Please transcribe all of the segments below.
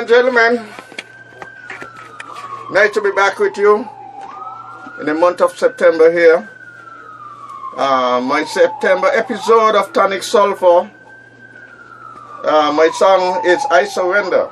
and gentlemen, nice to be back with you in the month of September here. My September episode of Tonic Solfa. My song is I Surrender.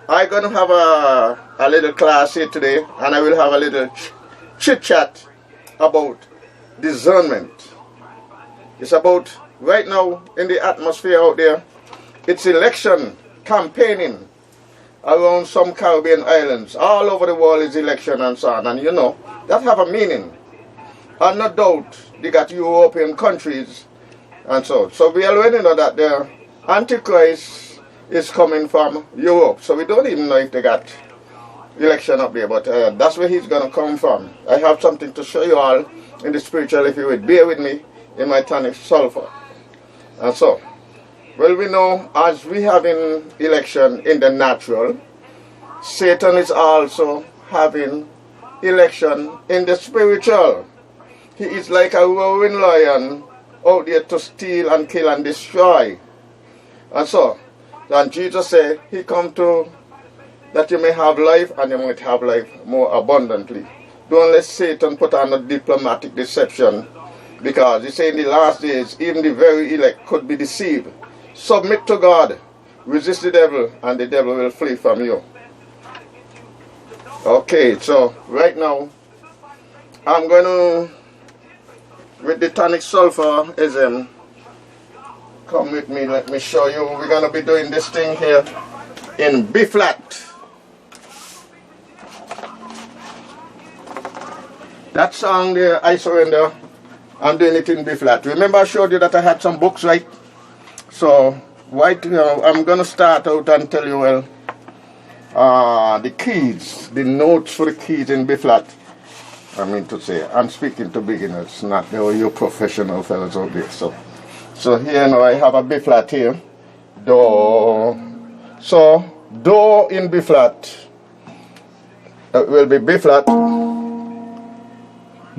I'm going to have a little class here today, and I will have a little chit-chat about discernment. It's about, right now in the atmosphere out there, it's election campaigning around some Caribbean islands. All over the world is election and so on. And you know, that have a meaning. And no doubt, they got European countries and so. So we already know that the Antichrist is coming from Europe. So we don't even know if they got election up there. But that's where he's going to come from. I have something to show you all in the spiritual, if you would bear with me, in my Tonic Solfa. And so, well, we know as we have an election in the natural, Satan is also having election in the spiritual. He is like a roaring lion out there to steal and kill and destroy. And so, and Jesus said, he come to that you may have life and you might have life more abundantly. Don't let Satan put on a diplomatic deception, because he said in the last days, even the very elect could be deceived. Submit to God, resist the devil, and the devil will flee from you. Okay, so right now, I'm going to, with the Tonic Solfa, come with me, let me show you. We're going to be doing this thing here in B flat. That song there, I Surrender, I'm doing it in B flat. Remember I showed you that I had some books, right? So, right now, I'm going to start out and tell you, well, the keys, the notes for the keys in B flat. I mean to say, I'm speaking to beginners, not you professional fellas out there. So here now I have a B flat here. Do. So, Do in B flat. It will be B flat.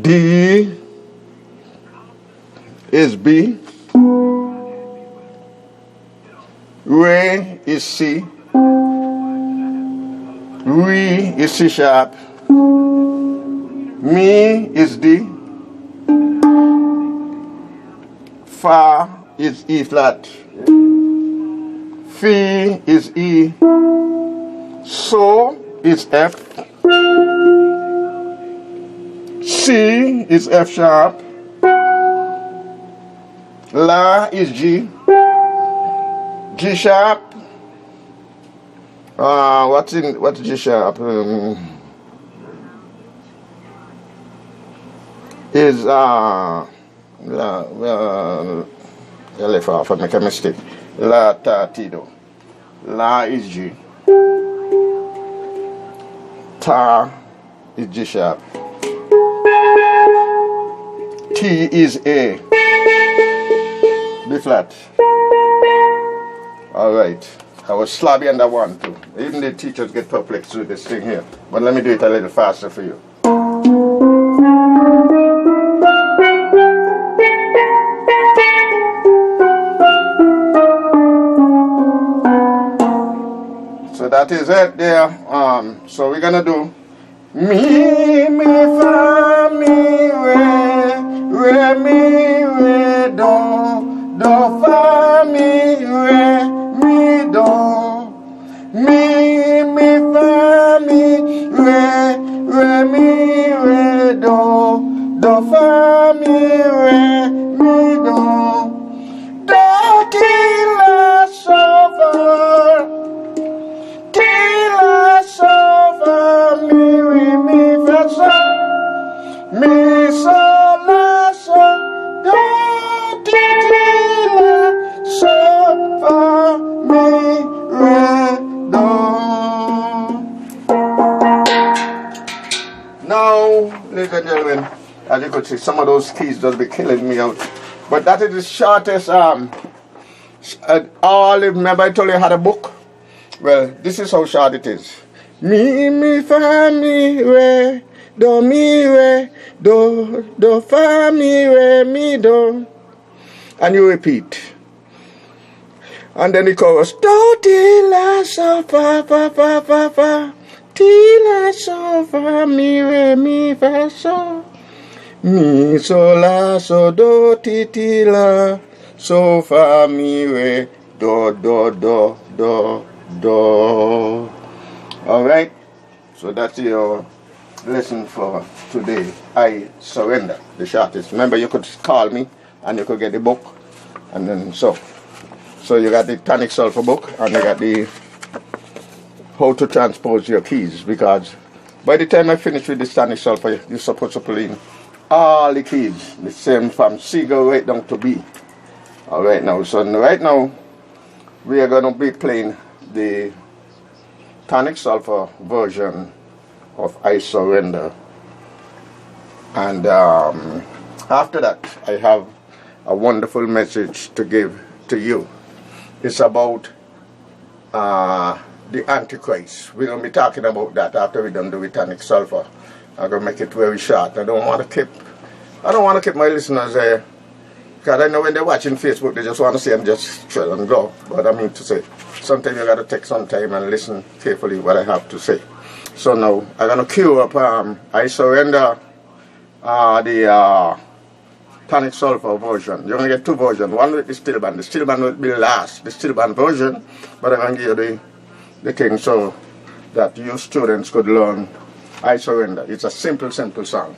D is B. Re is C. Re is C sharp. Mi is D. Fa is E flat. Fi is E. So is F. C is F sharp. La is G. G sharp. What's G sharp? Is I left off. I make a mistake. La tatido. La is G. Ta is G sharp. T is A. B flat. All right. I was slabby on that one too. Even the teachers get perplexed with this thing here. But let me do it a little faster for you. So that is it there. So we're gonna do mi, fa, mi, re, mi, re, do, fa, mi, re, mi, do, mi, fa, mi, re, mi, re, do, fa, mi, re, mi, do, ti, la, so, fa, mi, re, mi, fa, so, mi, so, la, so, do, ti, la, so, fa, mi, re, do. Now, ladies and gentlemen, as you could see, some of those keys just be killing me out. But that is the shortest. Remember I told you I had a book? Well, this is how short it is. Mi, fa, mi, re, do, fa, mi, re, mi, do. And you repeat. And then the chorus, do ti la sol fa fa fa fa fa, ti la sol fa mi re mi fa sol, mi sol la sol do ti ti la sol fa mi re do do do do do. All right, so that's your lesson for today. I surrender, the shortest. Remember, you could call me and you could get the book, and then so you got the Tonic Solfa book, and you got the how to transpose your keys, because by the time I finish with this Tonic Solfa, you're supposed to play in all the keys, the same from C go right down to B. All right now, so right now we are going to be playing the Tonic Solfa version of I Surrender, and after that I have a wonderful message to give to you. It's about the Antichrist. We're going to be talking about that after we're done with Tonic Solfa. I'm going to make it very short. I don't want to keep my listeners there, because I know when they're watching Facebook they just want to see them just chill and go. But I mean to say, sometimes you got to take some time and listen carefully what I have to say. So now I'm going to cue up I Surrender, the Tonic Solfa version. You're going to get two versions, one with the steel band. The steel band will be last, the steel band version, but I'm going to give you the thing so that you students could learn I Surrender. It's a simple song.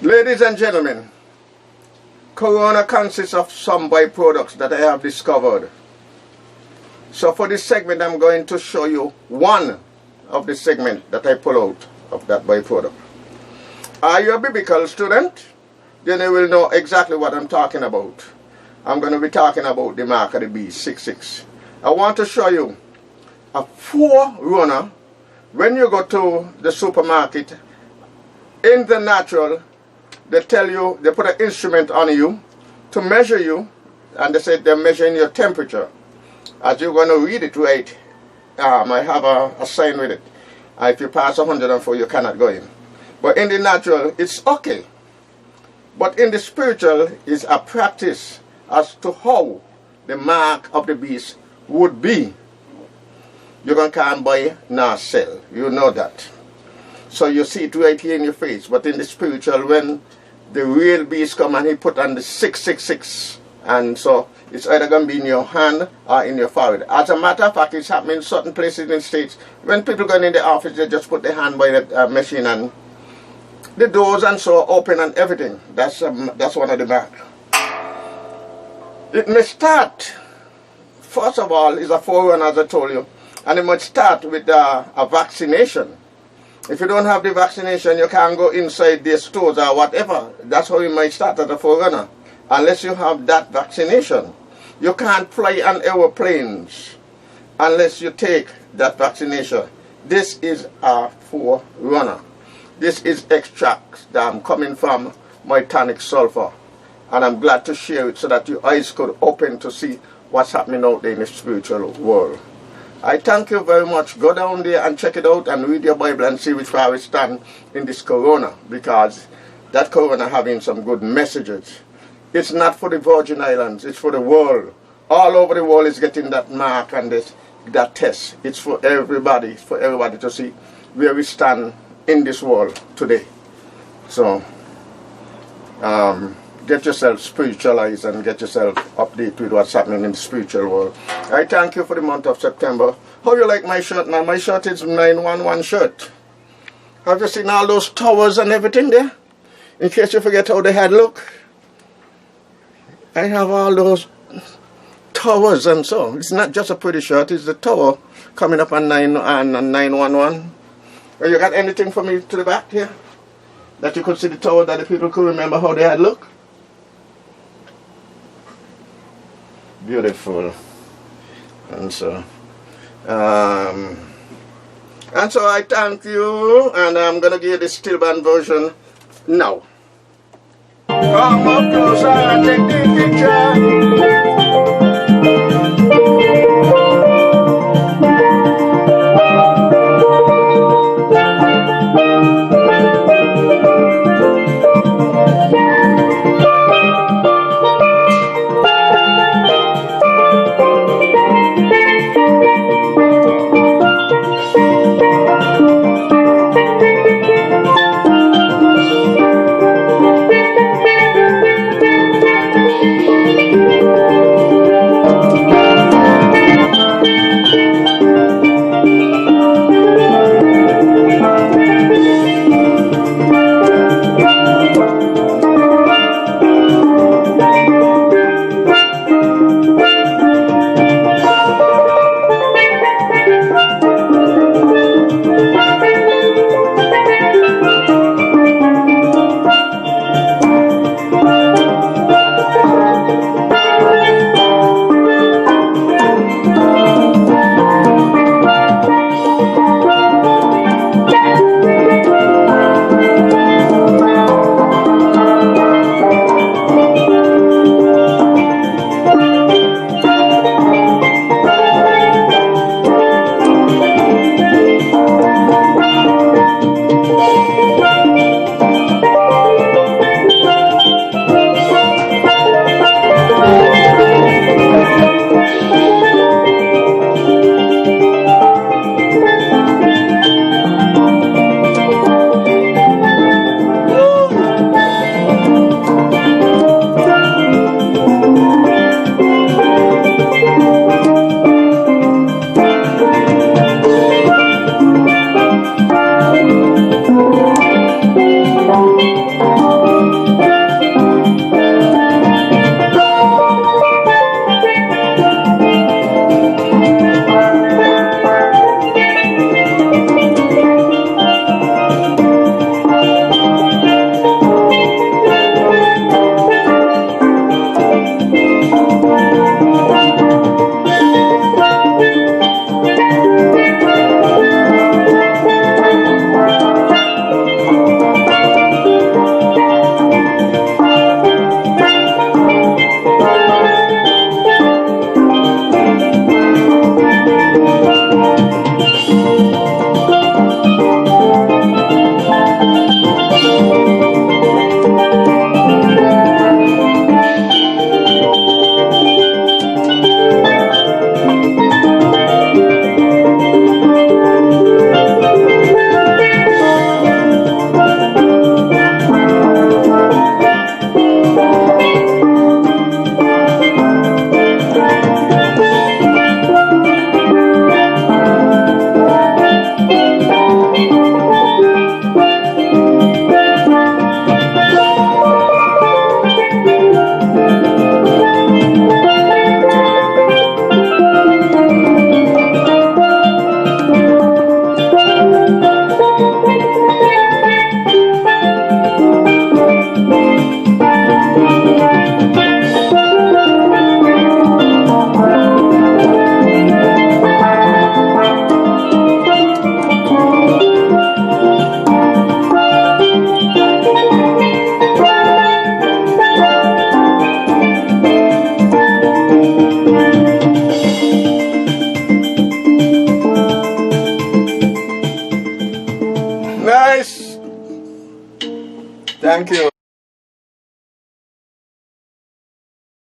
Ladies and gentlemen, Corona consists of some byproducts that I have discovered. So for this segment, I'm going to show you one of the segment that I pull out of that byproduct. Are you a biblical student? Then you will know exactly what I'm talking about. I'm going to be talking about the mark of the beast, 66. I want to show you a forerunner. When you go to the supermarket, in the natural, they tell you, they put an instrument on you to measure you, and they say they're measuring your temperature. As you're going to read it right, I have a sign with it. If you pass 104, you cannot go in. But in the natural, it's okay. But in the spiritual, is a practice as to how the mark of the beast would be. You can't buy nor sell. You know that. So you see it right here in your face. But in the spiritual, when the real beast come and he put on the 666, and so it's either going to be in your hand or in your forehead. As a matter of fact, it's happening in certain places in the States. When people go in the office, they just put their hand by the machine and the doors and so open and everything. That's one of the marks. It may start, first of all, is a forerunner, as I told you, and it might start with a vaccination. If you don't have the vaccination, you can't go inside the stores or whatever. That's how you might start as a forerunner. Unless you have that vaccination. You can't fly on airplanes unless you take that vaccination. This is a forerunner. This is extract that I'm coming from my Tonic Solfa. And I'm glad to share it so that your eyes could open to see what's happening out there in the spiritual world. I thank you very much. Go down there and check it out and read your Bible and see which way we stand in this corona, because that corona having some good messages. It's not for the Virgin Islands, it's for the world. All over the world is getting that mark and that test. It's for everybody, to see where we stand in this world today. So, get yourself spiritualized and get yourself updated with what's happening in the spiritual world. I thank you for the month of September. How you like my shirt now? My shirt is 911 shirt. Have you seen all those towers and everything there? In case you forget how they had look. I have all those towers and so. It's not just a pretty shirt, it's the tower coming up on 911. Well, you got anything for me to the back here? That you could see the tower, that the people could remember how they had look? Beautiful. And so I thank you, and I'm gonna give you the still band version now. Come up closer and take the picture.